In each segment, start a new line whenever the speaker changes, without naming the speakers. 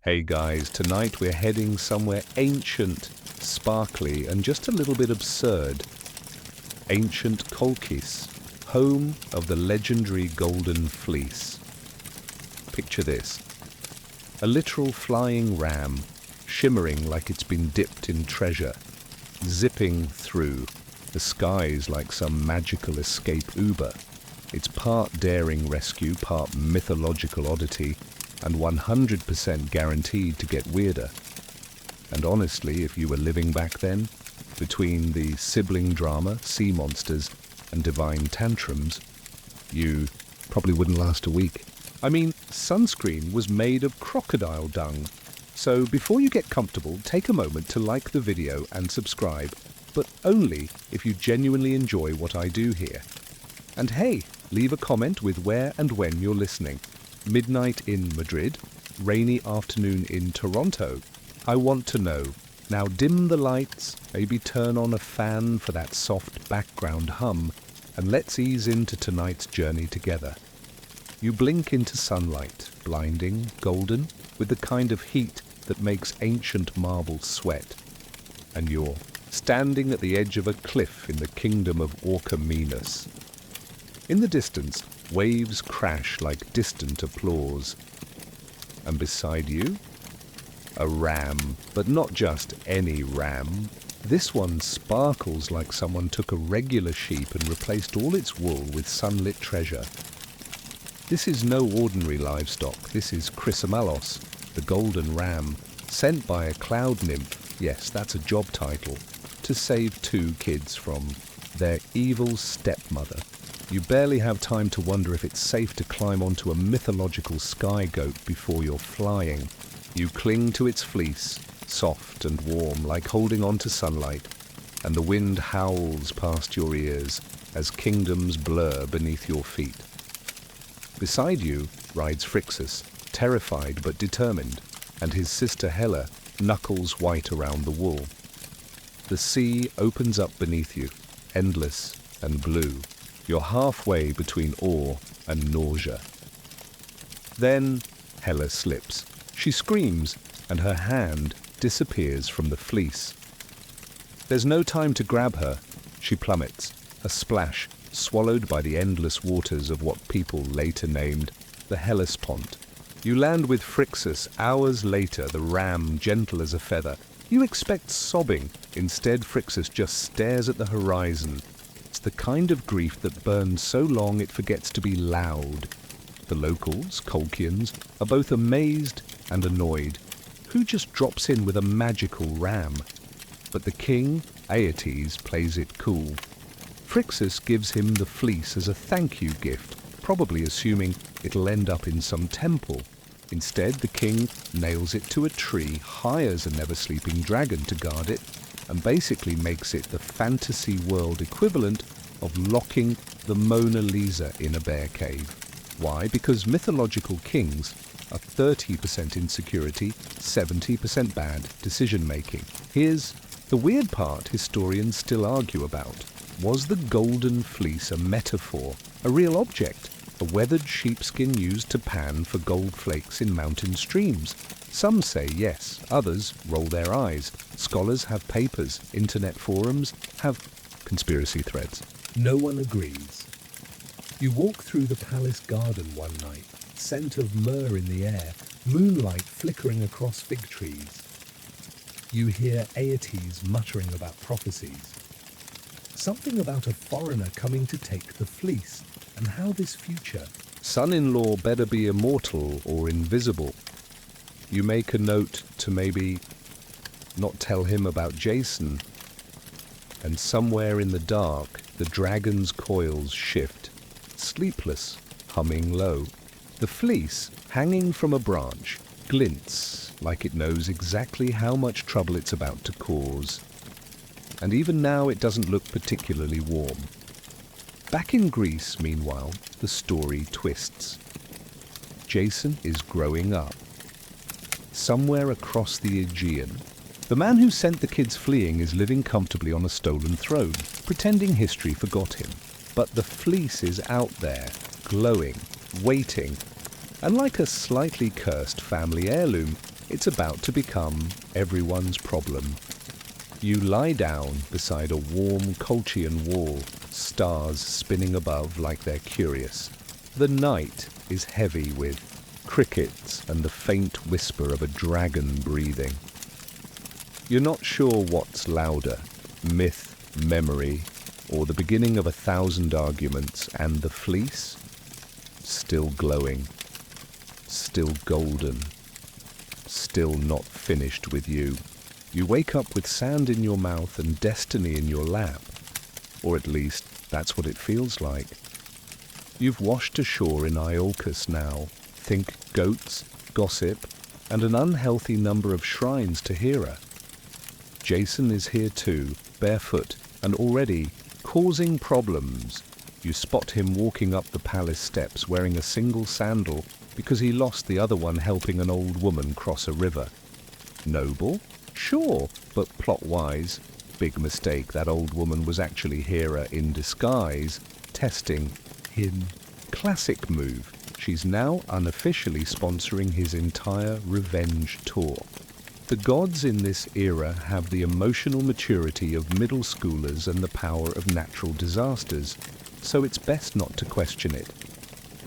Hey guys, tonight we're heading somewhere ancient, sparkly, and just a little bit absurd. Ancient Colchis, home of the legendary Golden Fleece. Picture this. A literal flying ram, shimmering like it's been dipped in treasure, zipping through the skies like some magical escape Uber. It's part daring rescue, part mythological oddity, and 100% guaranteed to get weirder. And honestly, if you were living back then, between the sibling drama, sea monsters, and divine tantrums, you probably wouldn't last a week. I mean, sunscreen was made of crocodile dung. So before you get comfortable, take a moment to like the video and subscribe, but only if you genuinely enjoy what I do here. And hey, leave a comment with where and when you're listening. Midnight in Madrid, rainy afternoon in Toronto. I want to know. Now dim the lights, maybe turn on a fan for that soft background hum, and let's ease into tonight's journey together. You blink into sunlight, blinding, golden, with the kind of heat that makes ancient marble sweat. And you're standing at the edge of a cliff in the kingdom of Orchomenus. In the distance, waves crash like distant applause. And beside you, a ram, but not just any ram. This one sparkles like someone took a regular sheep and replaced all its wool with sunlit treasure. This is no ordinary livestock. This is Chrysomelos, the golden ram, sent by a cloud nymph, yes, that's a job title, to save two kids from their evil stepmother. You barely have time to wonder if it's safe to climb onto a mythological sky goat before you're flying. You cling to its fleece, soft and warm, like holding on to sunlight, and the wind howls past your ears as kingdoms blur beneath your feet. Beside you rides Phrixus, terrified but determined, and his sister Helle, knuckles white around the wool. The sea opens up beneath you, endless and blue. You're halfway between awe and nausea. Then Helle slips. She screams, and her hand disappears from the fleece. There's no time to grab her. She plummets, a splash, swallowed by the endless waters of what people later named the Hellespont. You land with Phrixus hours later, the ram gentle as a feather. You expect sobbing. Instead, Phrixus just stares at the horizon. It's the kind of grief that burns so long it forgets to be loud. The locals, Colchians, are both amazed and annoyed. Who just drops in with a magical ram? But the king, Aeetes, plays it cool. Phrixus gives him the fleece as a thank you gift, probably assuming it'll end up in some temple. Instead, the king nails it to a tree, hires a never-sleeping dragon to guard it, and basically makes it the fantasy world equivalent of locking the Mona Lisa in a bear cave. Why? Because mythological kings are 30% insecurity, 70% bad decision-making. Here's the weird part historians still argue about. Was the Golden Fleece a metaphor, a real object, a weathered sheepskin used to pan for gold flakes in mountain streams? Some say yes, others roll their eyes. Scholars have papers, internet forums have conspiracy threads. No one agrees. You walk through the palace garden one night, scent of myrrh in the air, moonlight flickering across fig trees. You hear Aeetes muttering about prophecies. Something about a foreigner coming to take the fleece, and how this future son-in-law better be immortal or invisible. You make a note to maybe not tell him about Jason. And somewhere in the dark, the dragon's coils shift, sleepless, humming low. The fleece, hanging from a branch, glints like it knows exactly how much trouble it's about to cause. And even now it doesn't look particularly warm. Back in Greece, meanwhile, the story twists. Jason is growing up. Somewhere across the Aegean, the man who sent the kids fleeing is living comfortably on a stolen throne, pretending history forgot him. But the fleece is out there, glowing, waiting, and like a slightly cursed family heirloom, It's about to become everyone's problem. You lie down beside a warm Colchian wall, stars spinning above like they're curious. The night is heavy with crickets and the faint whisper of a dragon breathing. You're not sure what's louder, myth, memory, or the beginning of 1,000 arguments, and the fleece? Still glowing, still golden, still not finished with you. You wake up with sand in your mouth and destiny in your lap, or at least that's what it feels like. You've washed ashore in Iolcus now. Think goats, gossip, and an unhealthy number of shrines to Hera. Jason is here too, barefoot, and already causing problems. You spot him walking up the palace steps wearing a single sandal because he lost the other one helping an old woman cross a river. Noble? Sure, but plot-wise, big mistake. That old woman was actually Hera in disguise, testing him. Classic move. She's now unofficially sponsoring his entire revenge tour. The gods in this era have the emotional maturity of middle schoolers and the power of natural disasters, so it's best not to question it.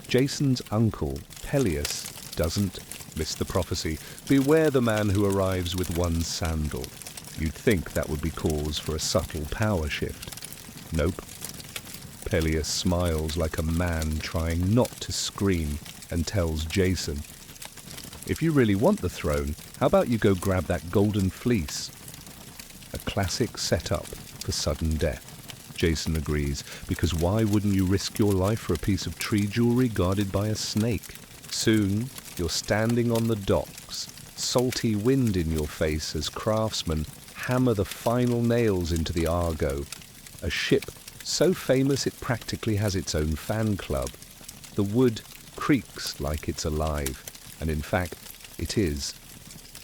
Jason's uncle, Peleus, doesn't miss the prophecy. Beware the man who arrives with one sandal. You'd think that would be cause for a subtle power shift. Nope. Peleus smiles like a man trying not to scream and tells Jason, if you really want the throne, how about you go grab that Golden Fleece? A classic setup for sudden death. Jason agrees, because why wouldn't you risk your life for a piece of tree jewelry guarded by a snake? Soon, you're standing on the docks, salty wind in your face as craftsmen hammer the final nails into the Argo, a ship so famous it practically has its own fan club. The wood creaks like it's alive, and in fact, it is.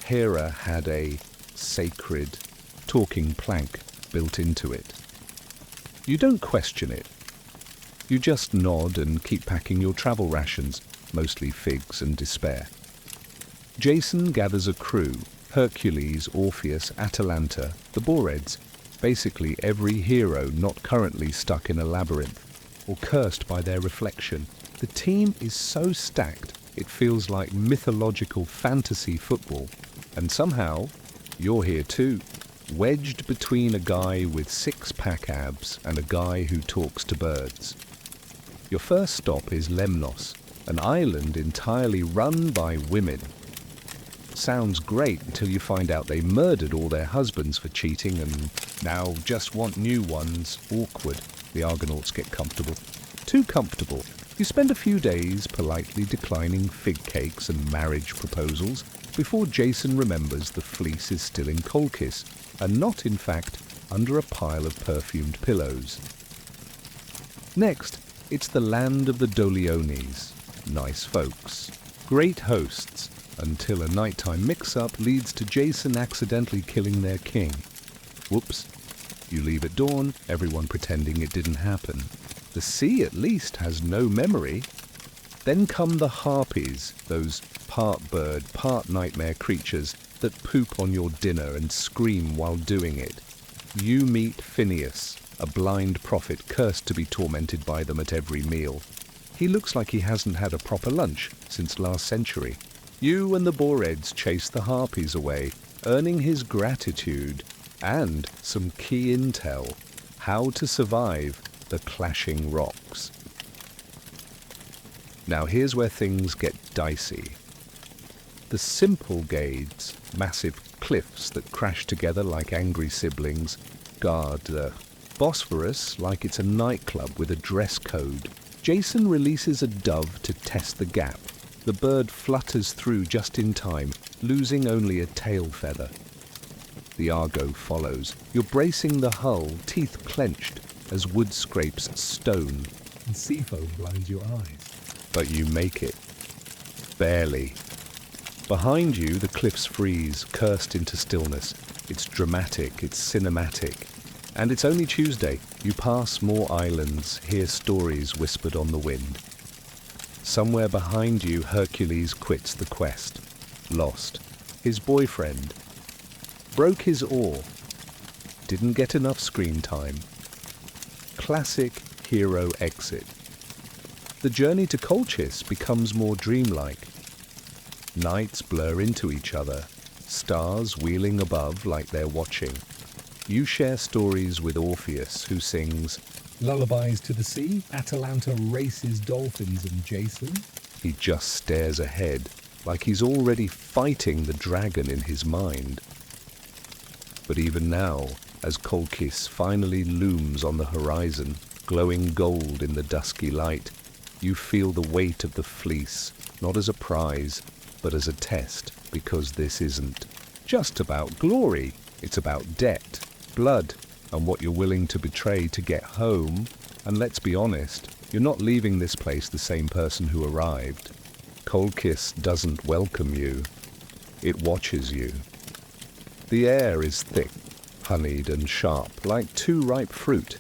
Hera had a sacred talking plank built into it. You don't question it. You just nod and keep packing your travel rations, mostly figs and despair. Jason gathers a crew, Hercules, Orpheus, Atalanta, the Boreads, basically every hero not currently stuck in a labyrinth or cursed by their reflection. The team is so stacked it feels like mythological fantasy football. And somehow, you're here too, wedged between a guy with six-pack abs and a guy who talks to birds. Your first stop is Lemnos, an island entirely run by women. Sounds great until you find out they murdered all their husbands for cheating and now just want new ones. Awkward. The Argonauts get comfortable. Too comfortable. You spend a few days politely declining fig cakes and marriage proposals before Jason remembers the fleece is still in Colchis and not, in fact, under a pile of perfumed pillows. Next, it's the land of the Doliones. Nice folks. Great hosts, until a nighttime mix-up leads to Jason accidentally killing their king. Whoops. You leave at dawn, everyone pretending it didn't happen. The sea, at least, has no memory. Then come the harpies, those part bird, part nightmare creatures that poop on your dinner and scream while doing it. You meet Phineas, a blind prophet cursed to be tormented by them at every meal. He looks like he hasn't had a proper lunch since last century. You and the Boreads chase the harpies away, earning his gratitude and some key intel, how to survive the clashing rocks. Now here's where things get dicey. The Symplegades, massive cliffs that crash together like angry siblings, guard the Bosphorus like it's a nightclub with a dress code. Jason releases a dove to test the gap. The bird flutters through just in time, losing only a tail feather. The Argo follows. You're bracing the hull, teeth clenched, as wood scrapes stone.
And sea foam blinds your eyes.
But you make it. Barely. Behind you, the cliffs freeze, cursed into stillness. It's dramatic, it's cinematic. And it's only Tuesday. You pass more islands, hear stories whispered on the wind. Somewhere behind you, Hercules quits the quest. Lost. his boyfriend. Broke his oar. Didn't get enough screen time. Classic hero exit. The journey to Colchis becomes more dreamlike. Nights blur into each other, stars wheeling above like they're watching. You share stories with Orpheus, who sings,
Lullabies to the sea, Atalanta races dolphins and Jason.
He just stares ahead, like he's already fighting the dragon in his mind. But even now, as Colchis finally looms on the horizon, glowing gold in the dusky light, you feel the weight of the fleece, not as a prize, but as a test, because this isn't just about glory. It's about debt, blood, and what you're willing to betray to get home. And let's be honest, you're not leaving this place the same person who arrived. Colchis doesn't welcome you. It watches you. The air is thick, honeyed and sharp, like too ripe fruit.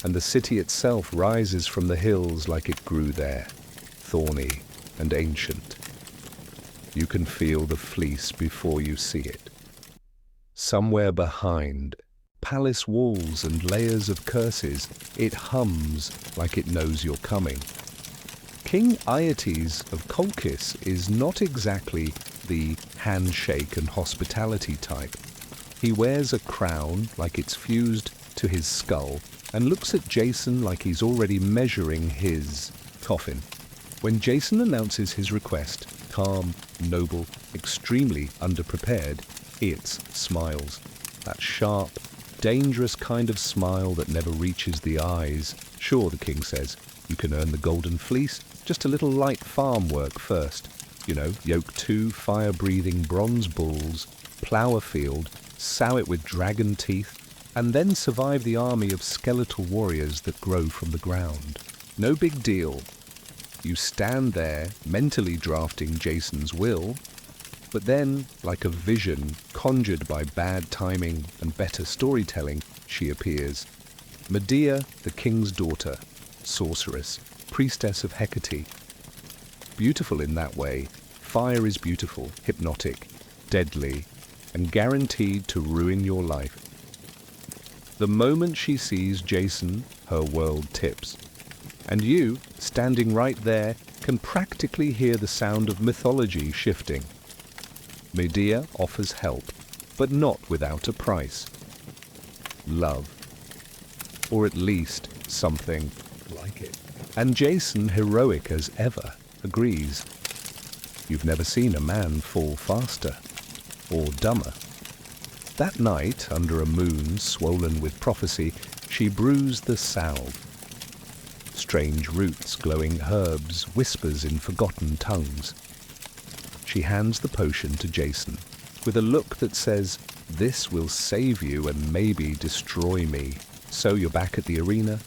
And the city itself rises from the hills like it grew there, thorny and ancient. You can feel the fleece before you see it. Somewhere behind, palace walls and layers of curses, it hums like it knows you're coming. King Aeetes of Colchis is not exactly the handshake and hospitality type. He wears a crown like it's fused to his skull and looks at Jason like he's already measuring his coffin. When Jason announces his request, calm, noble, extremely underprepared, it smiles. That sharp, dangerous kind of smile that never reaches the eyes. Sure, the king says, you can earn the Golden Fleece, just a little light farm work first. Yoke 2 fire-breathing bronze bulls, plough a field, sow it with dragon teeth, and then survive the army of skeletal warriors that grow from the ground. No big deal. You stand there, mentally drafting Jason's will, but then, like a vision conjured by bad timing and better storytelling, she appears. Medea, the king's daughter, sorceress, priestess of Hecate. Beautiful in that way, fire is beautiful, hypnotic, deadly, and guaranteed to ruin your life. The moment she sees Jason, her world tips. And you, standing right there, can practically hear the sound of mythology shifting. Medea offers help, but not without a price. Love. Or at least something
Like it.
And Jason, heroic as ever, agrees. You've never seen a man fall faster or dumber. That night, under a moon swollen with prophecy, she brews the salve. Strange roots, glowing herbs, whispers in forgotten tongues. She hands the potion to Jason, with a look that says, this will save you and maybe destroy me. So you're back at the arena.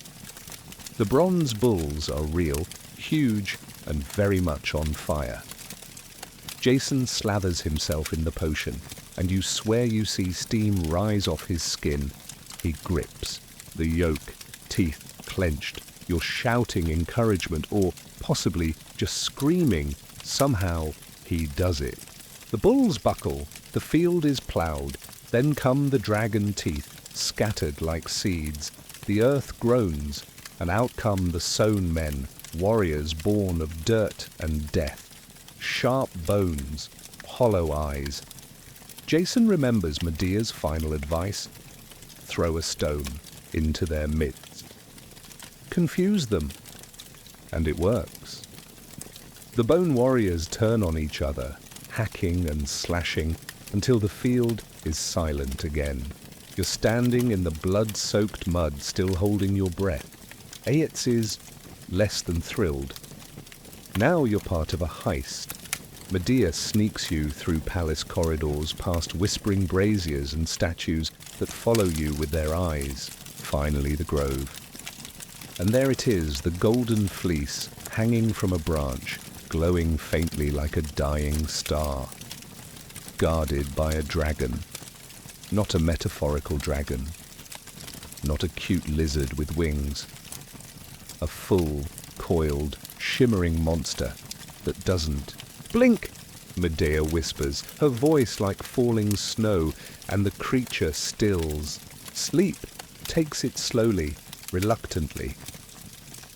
The bronze bulls are real, huge, and very much on fire. Jason slathers himself in the potion, and you swear you see steam rise off his skin. He grips, the yoke, teeth clenched. You're shouting encouragement, or possibly just screaming. Somehow, he does it. The bulls buckle, the field is ploughed, then come the dragon teeth, scattered like seeds. The earth groans, and out come the sown men, warriors born of dirt and death. Sharp bones, hollow eyes. Jason remembers Medea's final advice. Throw a stone into their midst. Confuse them. And it works. The bone warriors turn on each other, hacking and slashing, until the field is silent again. You're standing in the blood-soaked mud, still holding your breath. Aeetes is less than thrilled. Now you're part of a heist. Medea sneaks you through palace corridors, past whispering braziers and statues that follow you with their eyes. Finally, the grove. And there it is, the Golden Fleece, hanging from a branch, glowing faintly like a dying star. Guarded by a dragon. Not a metaphorical dragon. Not a cute lizard with wings. A full, coiled, shimmering monster that doesn't blink Medea whispers, her voice like falling snow, and the creature stills. Sleep takes it slowly, reluctantly.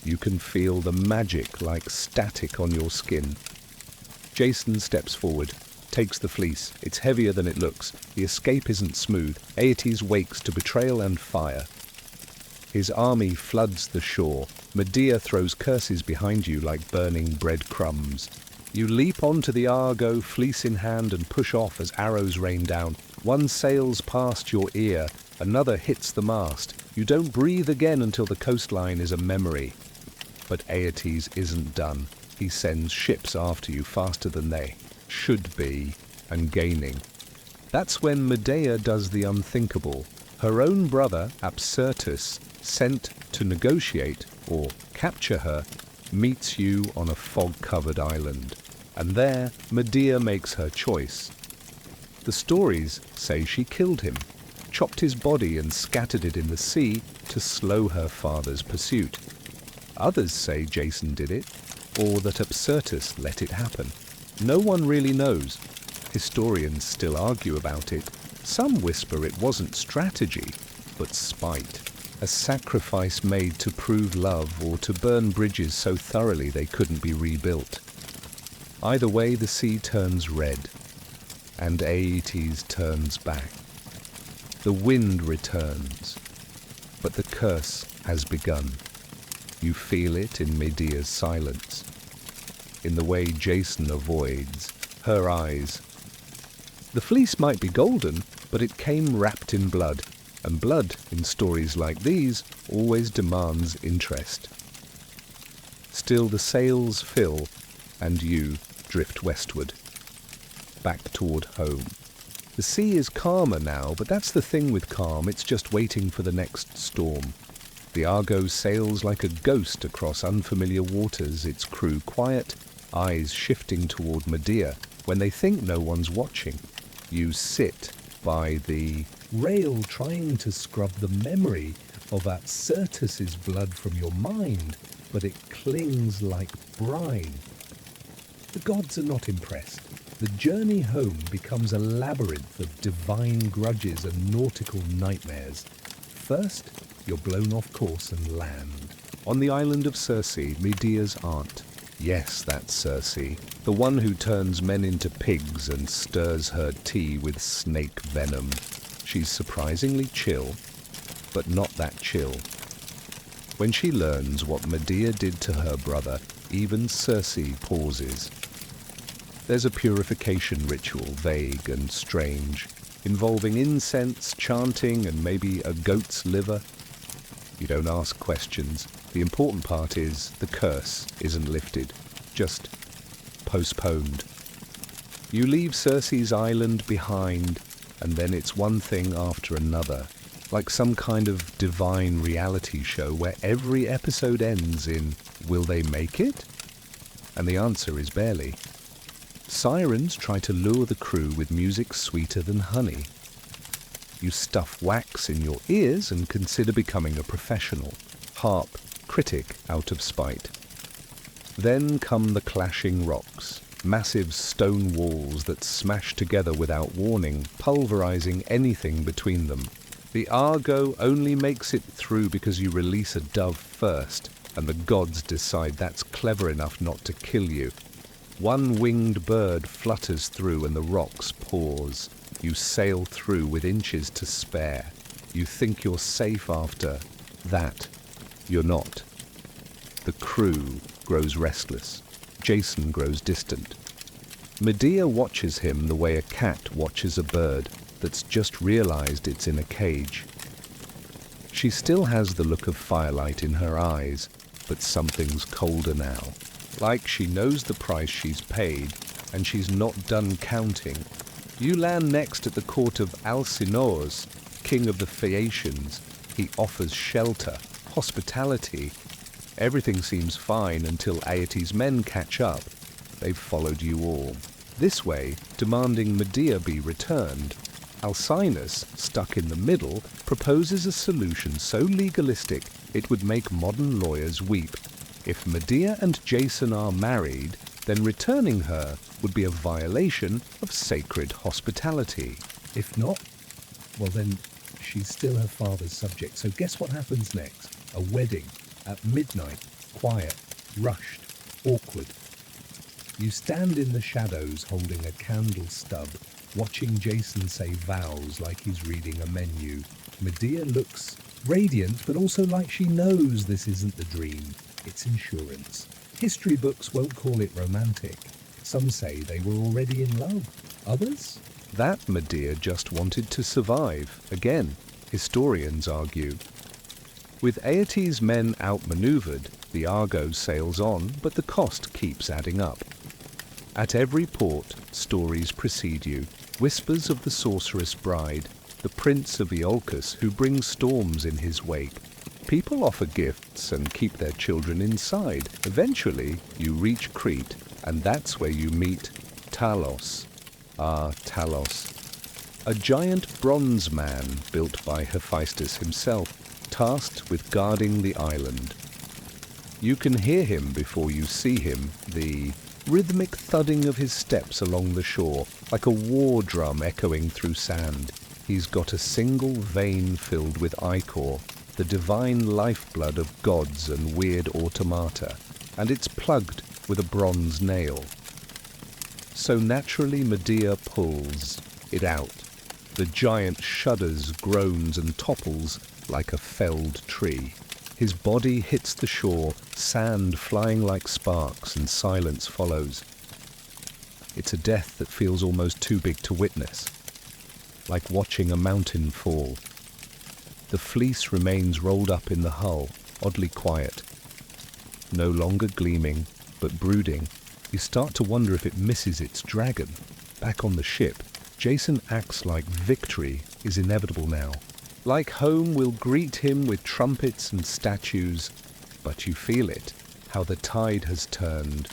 You can feel the magic like static on your skin. Jason steps forward, takes the fleece. It's heavier than it looks. The escape isn't smooth. Aeetes wakes to betrayal and fire. His army floods the shore. Medea throws curses behind you like burning breadcrumbs. You leap onto the Argo, fleece in hand, and push off as arrows rain down. One sails past your ear, another hits the mast. You don't breathe again until the coastline is a memory. But Aeetes isn't done. He sends ships after you faster than they should be, and gaining. That's when Medea does the unthinkable. Her own brother, Apsyrtus, sent to negotiate or capture her, meets you on a fog-covered island. And there, Medea makes her choice. The stories say she killed him, chopped his body and scattered it in the sea to slow her father's pursuit. Others say Jason did it, or that Apsyrtus let it happen. No one really knows. Historians still argue about it. Some whisper it wasn't strategy, but spite. A sacrifice made to prove love or to burn bridges so thoroughly they couldn't be rebuilt. Either way, the sea turns red, and Aeetes turns back. The wind returns, but the curse has begun. You feel it in Medea's silence, in the way Jason avoids her eyes. The fleece might be golden, but it came wrapped in blood, and blood, in stories like these, always demands interest. Still the sails fill, and you drift westward, back toward home. The sea is calmer now, but that's the thing with calm, it's just waiting for the next storm. The Argo sails like a ghost across unfamiliar waters, its crew quiet, eyes shifting toward Medea when they think no one's watching. You sit by the
rail trying to scrub the memory of Apsyrtus's blood from your mind, but it clings like brine. The gods are not impressed. The journey home becomes a labyrinth of divine grudges and nautical nightmares. First, you're blown off course and land
on the island of Circe, Medea's aunt. Yes, that's Circe, the one who turns men into pigs and stirs her tea with snake venom. She's surprisingly chill, but not that chill. When she learns what Medea did to her brother, even Circe pauses. There's a purification ritual, vague and strange, involving incense, chanting, and maybe a goat's liver. You don't ask questions. The important part is the curse isn't lifted, just postponed. You leave Circe's island behind, and then it's one thing after another, like some kind of divine reality show where every episode ends in, will they make it? And the answer is barely. Sirens try to lure the crew with music sweeter than honey. You stuff wax in your ears and consider becoming a professional, harp critic out of spite. Then come the clashing rocks, massive stone walls that smash together without warning, pulverizing anything between them. The Argo only makes it through because you release a dove first, and the gods decide that's clever enough not to kill you. One winged bird flutters through and the rocks pause. You sail through with inches to spare. You think you're safe after that. You're not. The crew grows restless. Jason grows distant. Medea watches him the way a cat watches a bird that's just realized it's in a cage. She still has the look of firelight in her eyes, but something's colder now. Like she knows the price she's paid, and she's not done counting. You land next at the court of Alcinous, king of the Phaeacians. He offers shelter, hospitality. Everything seems fine until Aeetes' men catch up. They've followed you all. This way, demanding Medea be returned. Alcinous, stuck in the middle, proposes a solution so legalistic it would make modern lawyers weep. If Medea and Jason are married, then returning her would be a violation of sacred hospitality.
If not, well then, she's still her father's subject. So guess what happens next? A wedding at midnight, quiet, rushed, awkward. You stand in the shadows holding a candle stub, watching Jason say vows like he's reading a menu. Medea looks radiant, but also like she knows this isn't the dream, it's insurance. History books won't call it romantic. Some say they were already in love. Others?
That Medea just wanted to survive. Again, historians argue. With Aeetes' men outmaneuvered, the Argo sails on, but the cost keeps adding up. At every port, stories precede you. Whispers of the sorceress bride, the prince of Iolcus who brings storms in his wake. People offer gifts and keep their children inside. Eventually, you reach Crete, and that's where you meet Talos. Talos. A giant bronze man built by Hephaestus himself, tasked with guarding the island. You can hear him before you see him, the rhythmic thudding of his steps along the shore, like a war drum echoing through sand. He's got a single vein filled with ichor, the divine lifeblood of gods and weird automata, and it's plugged with a bronze nail. So naturally Medea pulls it out. The giant shudders, groans, and topples like a felled tree. His body hits the shore, sand flying like sparks, and silence follows. It's a death that feels almost too big to witness, like watching a mountain fall. The fleece remains rolled up in the hull, oddly quiet. No longer gleaming, but brooding. You start to wonder if it misses its dragon. Back on the ship, Jason acts like victory is inevitable now. Like home will greet him with trumpets and statues, but you feel it, how the tide has turned.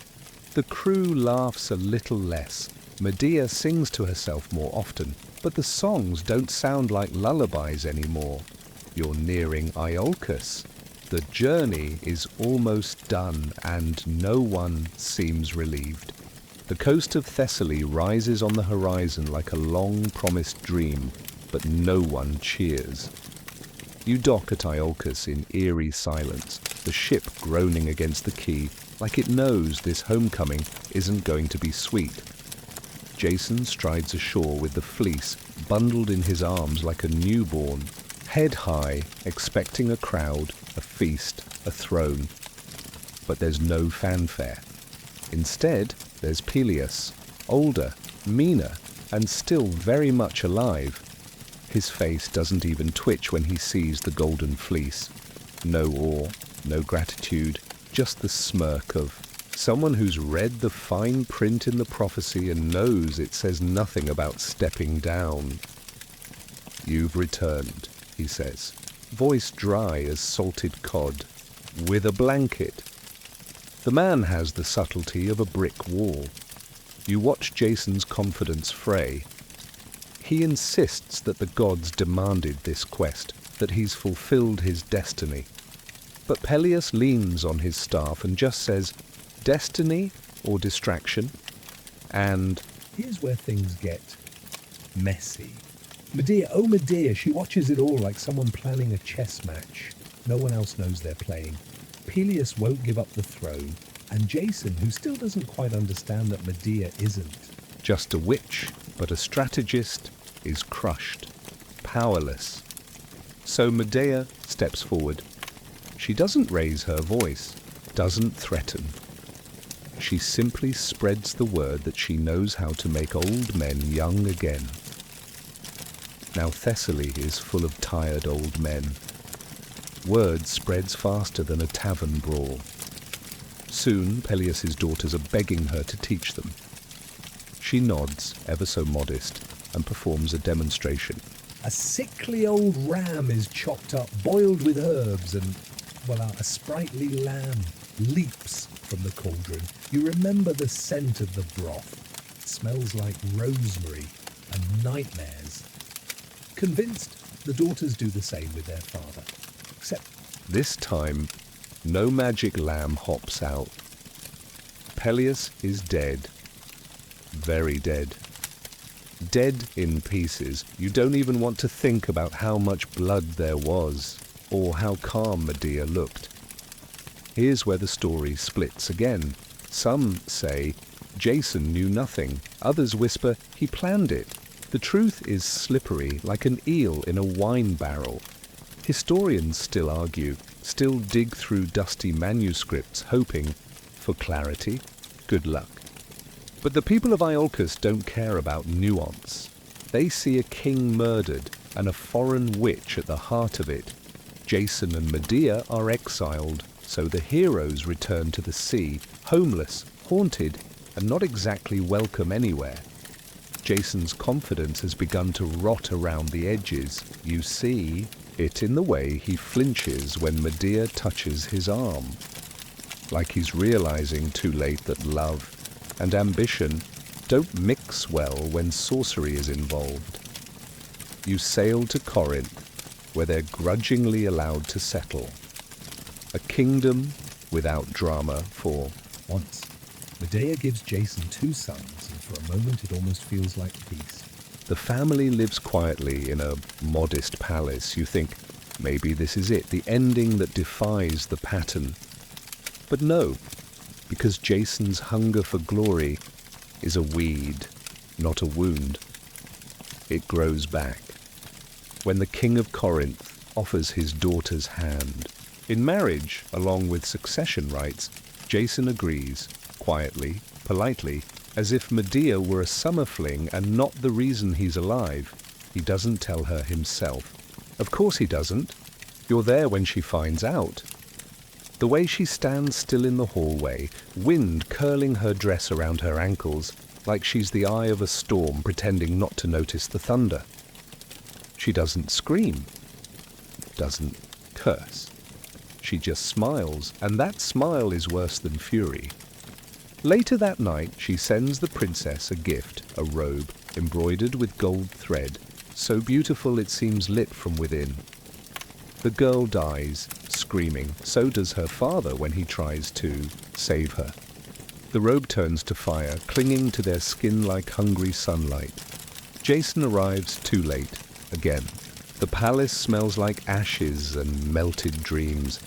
The crew laughs a little less. Medea sings to herself more often, but the songs don't sound like lullabies anymore. You're nearing Iolcus. The journey is almost done, and no one seems relieved. The coast of Thessaly rises on the horizon like a long-promised dream, but no one cheers. You dock at Iolcus in eerie silence, the ship groaning against the quay, like it knows this homecoming isn't going to be sweet. Jason strides ashore with the fleece bundled in his arms like a newborn, head high, expecting a crowd, a feast, a throne. But there's no fanfare. Instead, there's Peleus, older, meaner, and still very much alive. His face doesn't even twitch when he sees the Golden Fleece. No awe, no gratitude, just the smirk of someone who's read the fine print in the prophecy and knows it says nothing about stepping down. "You've returned," he says, voice dry as salted cod, "with a blanket." The man has the subtlety of a brick wall. You watch Jason's confidence fray. He insists that the gods demanded this quest, that he's fulfilled his destiny. But Peleus leans on his staff and just says, "Destiny or distraction?" And
here's where things get messy. Medea, she watches it all like someone planning a chess match. No one else knows they're playing. Peleus won't give up the throne, and Jason, who still doesn't quite understand that Medea isn't
just a witch, but a strategist, is crushed, powerless. So Medea steps forward. She doesn't raise her voice, doesn't threaten. She simply spreads the word that she knows how to make old men young again. Now Thessaly is full of tired old men. Word spreads faster than a tavern brawl. Soon Peleus's daughters are begging her to teach them. She nods, ever so modest, and performs a demonstration.
A sickly old ram is chopped up, boiled with herbs, and, a sprightly lamb leaps from the cauldron. You remember the scent of the broth. It smells like rosemary and nightmares. Convinced, the daughters do the same with their father. Except
this time, no magic lamb hops out. Peleus is dead. Very dead. Dead in pieces. You don't even want to think about how much blood there was, or how calm Medea looked. Here's where the story splits again. Some say Jason knew nothing. Others whisper he planned it. The truth is slippery, like an eel in a wine barrel. Historians still argue, still dig through dusty manuscripts, hoping for clarity. Good luck. But the people of Iolcus don't care about nuance. They see a king murdered and a foreign witch at the heart of it. Jason and Medea are exiled, so the heroes return to the sea, homeless, haunted, and not exactly welcome anywhere. Jason's confidence has begun to rot around the edges. You see it in the way he flinches when Medea touches his arm. Like he's realizing too late that love and ambition don't mix well when sorcery is involved. You sail to Corinth, where they're grudgingly allowed to settle. A kingdom without drama for
once. Medea gives Jason 2 sons, and for a moment it almost feels like peace.
the family lives quietly in a modest palace. You think, maybe this is it, the ending that defies the pattern. But no, because Jason's hunger for glory is a weed, not a wound. It grows back. When the king of Corinth offers his daughter's hand, in marriage, along with succession rights, Jason agrees, quietly, politely, as if Medea were a summer fling and not the reason he's alive. He doesn't tell her himself. Of course he doesn't. You're there when she finds out. The way she stands still in the hallway, wind curling her dress around her ankles, like she's the eye of a storm pretending not to notice the thunder. She doesn't scream, doesn't curse. She just smiles, and that smile is worse than fury. Later that night, she sends the princess a gift, a robe embroidered with gold thread, so beautiful it seems lit from within. The girl dies, screaming. So does her father when he tries to save her. The robe turns to fire, clinging to their skin like hungry sunlight. Jason arrives too late, again. The palace smells like ashes and melted dreams.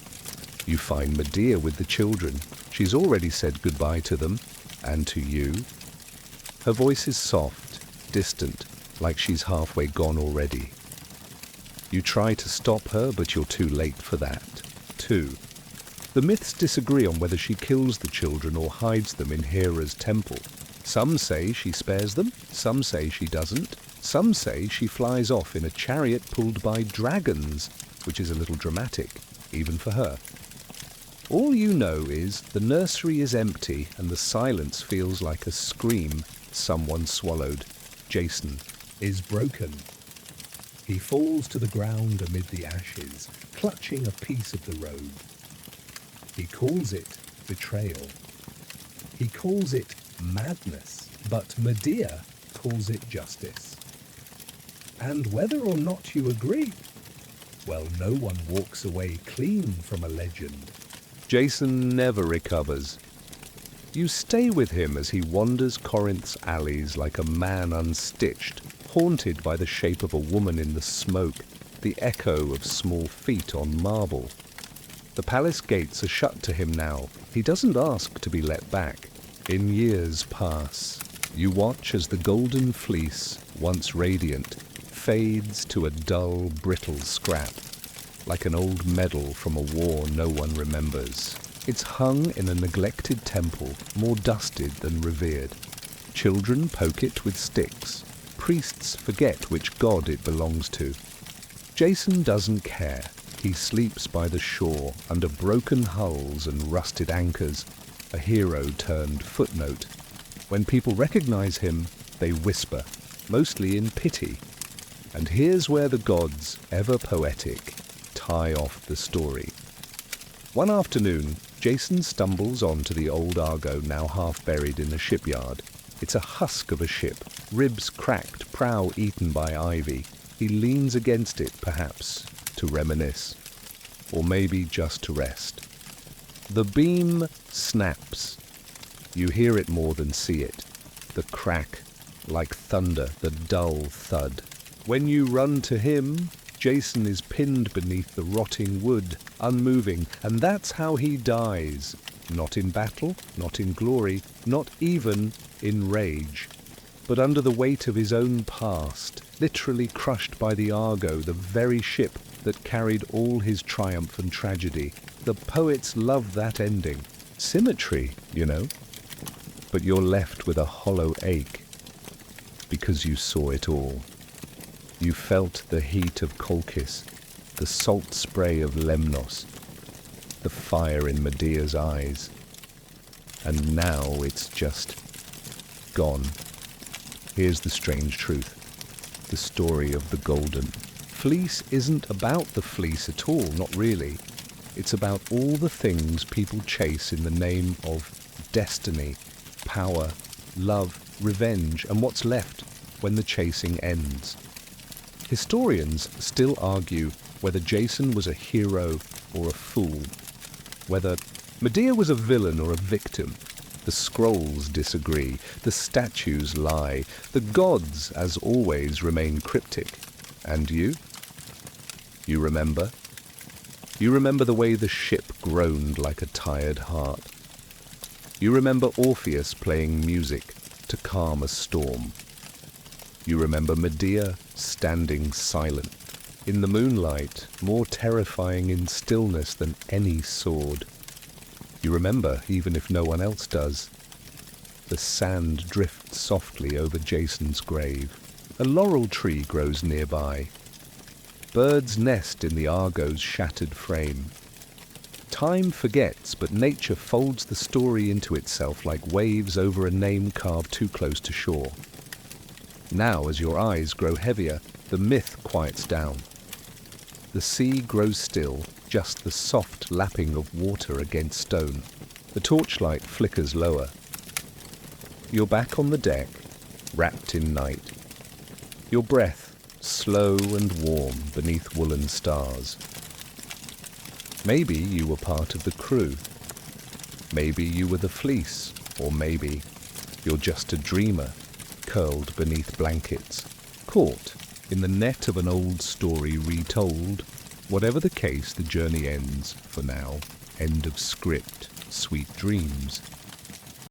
You find Medea with the children. She's already said goodbye to them, and to you. Her voice is soft, distant, like she's halfway gone already. You try to stop her, but you're too late for that. 2. The myths disagree on whether she kills the children or hides them in Hera's temple. Some say she spares them, some say she doesn't. Some say she flies off in a chariot pulled by dragons, which is a little dramatic, even for her. All you know is the nursery is empty and the silence feels like a scream someone swallowed. Jason
is broken. He falls to the ground amid the ashes, clutching a piece of the robe. He calls it betrayal. He calls it madness, but Medea calls it justice. And whether or not you agree, well, no one walks away clean from a legend.
Jason never recovers. You stay with him as he wanders Corinth's alleys like a man unstitched, haunted by the shape of a woman in the smoke, the echo of small feet on marble. The palace gates are shut to him now. He doesn't ask to be let back. In years pass. You watch as the Golden Fleece, once radiant, fades to a dull, brittle scrap, like an old medal from a war no one remembers. It's hung in a neglected temple, more dusted than revered. Children poke it with sticks. Priests forget which god it belongs to. Jason doesn't care. He sleeps by the shore, under broken hulls and rusted anchors, a hero turned footnote. When people recognize him, they whisper, mostly in pity. And here's where the gods, ever poetic, tie off the story. One afternoon, Jason stumbles onto the old Argo, now half buried in a shipyard. It's a husk of a ship, ribs cracked, prow eaten by ivy. He leans against it, perhaps, to reminisce, or maybe just to rest. The beam snaps. You hear it more than see it. The crack, like thunder, the dull thud. When you run to him, Jason is pinned beneath the rotting wood, unmoving, and that's how he dies. Not in battle, not in glory, not even in rage, but under the weight of his own past, literally crushed by the Argo, the very ship that carried all his triumph and tragedy. The poets love that ending. Symmetry, you know. But you're left with a hollow ache, because you saw it all. You felt the heat of Colchis, the salt spray of Lemnos, the fire in Medea's eyes. And now it's just gone. Here's the strange truth, the story of the Golden Fleece isn't about the fleece at all, not really. It's about all the things people chase in the name of destiny, power, love, revenge, and what's left when the chasing ends. Historians still argue whether Jason was a hero or a fool, whether Medea was a villain or a victim. The scrolls disagree, the statues lie, the gods, as always, remain cryptic. And you? You remember? You remember the way the ship groaned like a tired heart. You remember Orpheus playing music to calm a storm. You remember Medea standing silent, in the moonlight, more terrifying in stillness than any sword. You remember, even if no one else does, the sand drifts softly over Jason's grave. A laurel tree grows nearby. Birds nest in the Argo's shattered frame. Time forgets, but nature folds the story into itself like waves over a name carved too close to shore. Now, as your eyes grow heavier, the myth quiets down. The sea grows still, just the soft lapping of water against stone. The torchlight flickers lower. You're back on the deck, wrapped in night. Your breath slow and warm beneath woolen stars. Maybe you were part of the crew. Maybe you were the fleece, or maybe you're just a dreamer, curled beneath blankets, caught in the net of an old story retold. Whatever the case, the journey ends, for now. End of script. Sweet dreams.